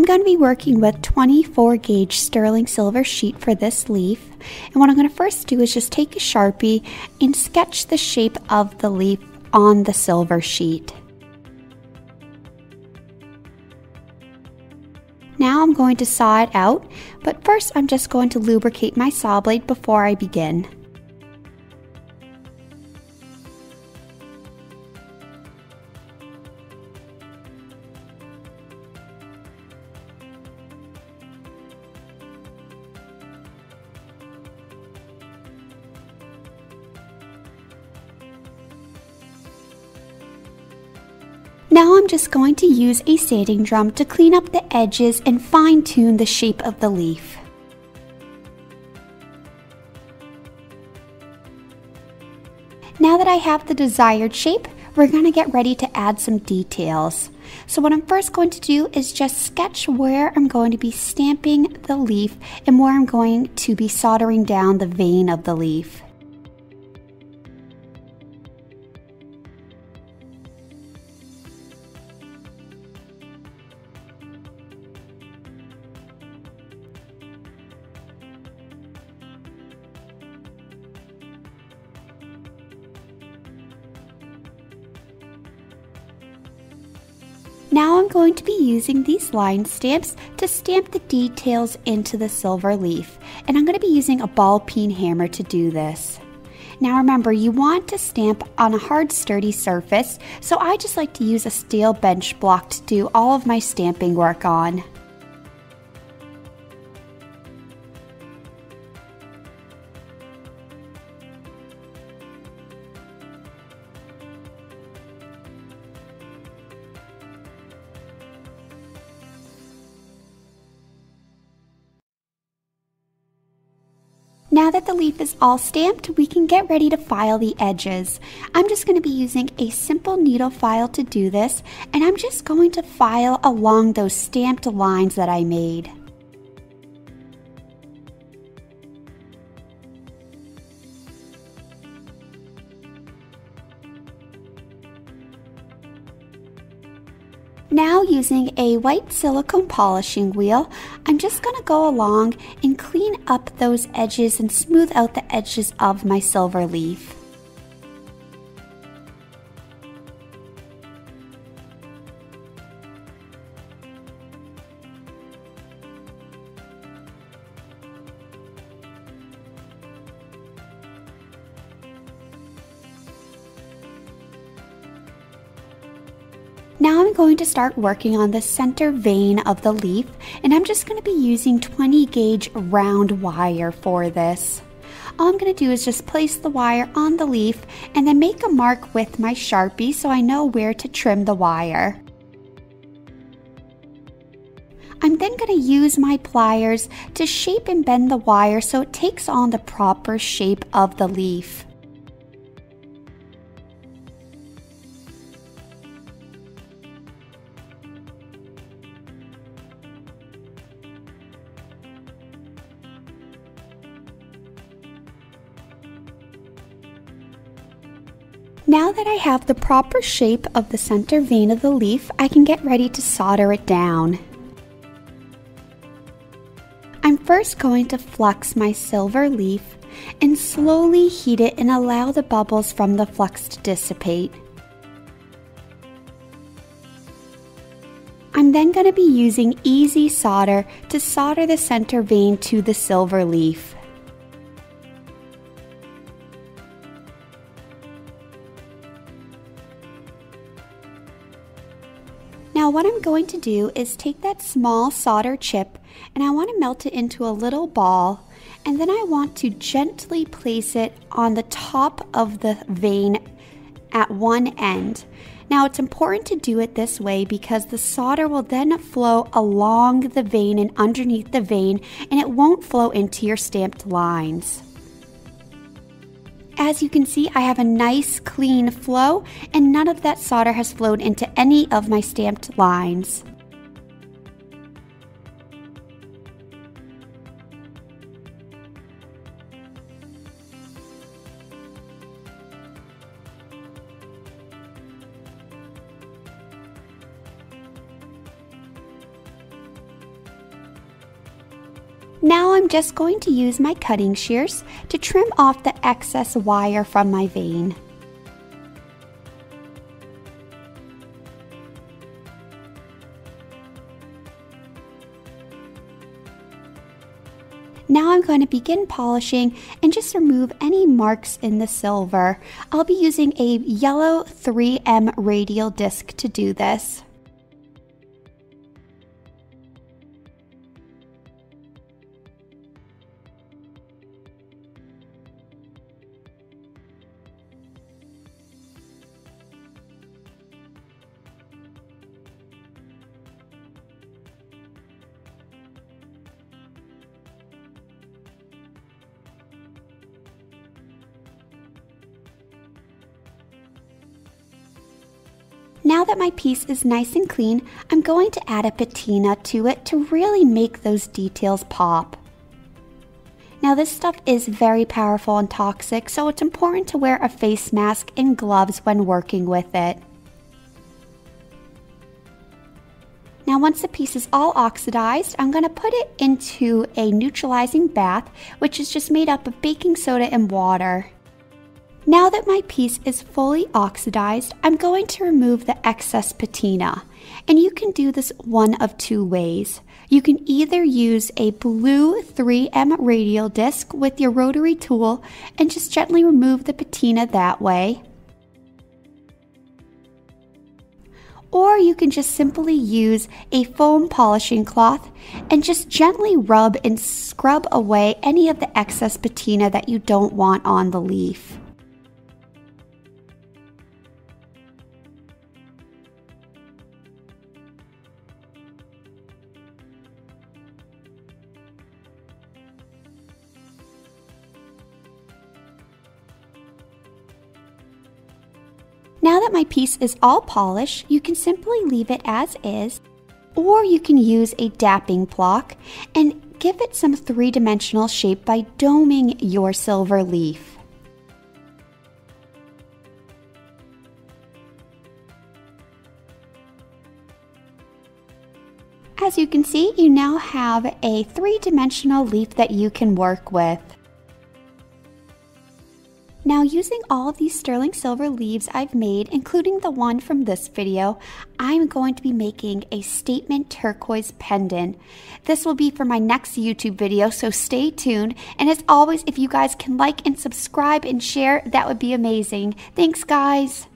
I'm going to be working with 24 gauge sterling silver sheet for this leaf. And what I'm going to first do is just take a Sharpie and sketch the shape of the leaf on the silver sheet. Now I'm going to saw it out, but first I'm just going to lubricate my saw blade before I begin. Now I'm just going to use a sanding drum to clean up the edges and fine-tune the shape of the leaf. Now that I have the desired shape, we're going to get ready to add some details. So what I'm first going to do is just sketch where I'm going to be stamping the leaf and where I'm going to be soldering down the vein of the leaf. Now I'm going to be using these line stamps to stamp the details into the silver leaf, and I'm going to be using a ball peen hammer to do this. Now remember, you want to stamp on a hard, sturdy surface, so I just like to use a steel bench block to do all of my stamping work on. Now that the leaf is all stamped, we can get ready to file the edges. I'm just going to be using a simple needle file to do this, and I'm just going to file along those stamped lines that I made. Now using a white silicone polishing wheel, I'm just going to go along and clean up those edges and smooth out the edges of my silver leaf. Now I'm going to start working on the center vein of the leaf, and I'm just going to be using 20 gauge round wire for this. All I'm going to do is just place the wire on the leaf and then make a mark with my Sharpie so I know where to trim the wire. I'm then going to use my pliers to shape and bend the wire so it takes on the proper shape of the leaf. Now that I have the proper shape of the center vein of the leaf, I can get ready to solder it down. I'm first going to flux my silver leaf and slowly heat it and allow the bubbles from the flux to dissipate. I'm then going to be using easy solder to solder the center vein to the silver leaf. Now what I'm going to do is take that small solder chip and I want to melt it into a little ball, and then I want to gently place it on the top of the vein at one end. Now it's important to do it this way because the solder will then flow along the vein and underneath the vein, and it won't flow into your stamped lines. As you can see, I have a nice clean flow and none of that solder has flowed into any of my stamped lines. Now I'm just going to use my cutting shears to trim off the excess wire from my vane. Now I'm going to begin polishing and just remove any marks in the silver. I'll be using a yellow 3M radial disc to do this. Now that my piece is nice and clean, I'm going to add a patina to it to really make those details pop. Now this stuff is very powerful and toxic, so it's important to wear a face mask and gloves when working with it. Now once the piece is all oxidized, I'm going to put it into a neutralizing bath, which is just made up of baking soda and water. Now that my piece is fully oxidized, I'm going to remove the excess patina. And you can do this one of two ways. You can either use a blue 3M radial disc with your rotary tool and just gently remove the patina that way. Or you can just simply use a foam polishing cloth and just gently rub and scrub away any of the excess patina that you don't want on the leaf. Now that my piece is all polished, you can simply leave it as is, or you can use a dapping block and give it some three-dimensional shape by doming your silver leaf. As you can see, you now have a three-dimensional leaf that you can work with. Now using all of these sterling silver leaves I've made, including the one from this video, I'm going to be making a statement turquoise pendant. This will be for my next YouTube video, so stay tuned. And as always, if you guys can like and subscribe and share, that would be amazing. Thanks guys!